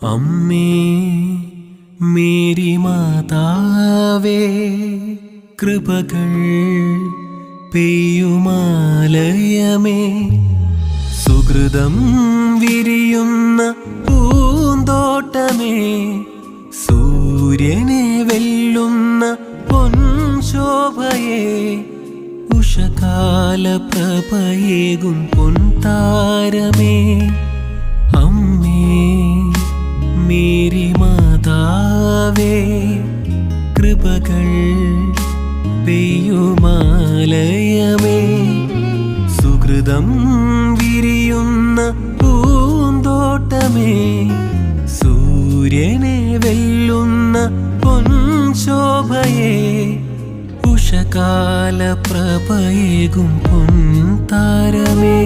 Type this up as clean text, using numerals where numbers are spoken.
അമ്മേ മേരി മാതാവേ, കൃപകൾ പെയ്യുമാലയമേ, സുകൃതം വിരിയുന്ന പൂന്തോട്ടമേ, സൂര്യനെ വെല്ലുന്ന പൊൻശോഭയേ, ഉഷകാല പ്രഭയേകും പൊൻതാരമേ, അമ്മേ മേരി മാതാവേ, കൃപകൾ പെയ്യുമാലയമേ, സുകൃതം വിരിയുന്ന പൂന്തോട്ടമേ, സൂര്യനെ വെല്ലുന്ന പൊൻശോഭയേ, ഉഷകാല പ്രഭയേകും പൊൻതാരമേ.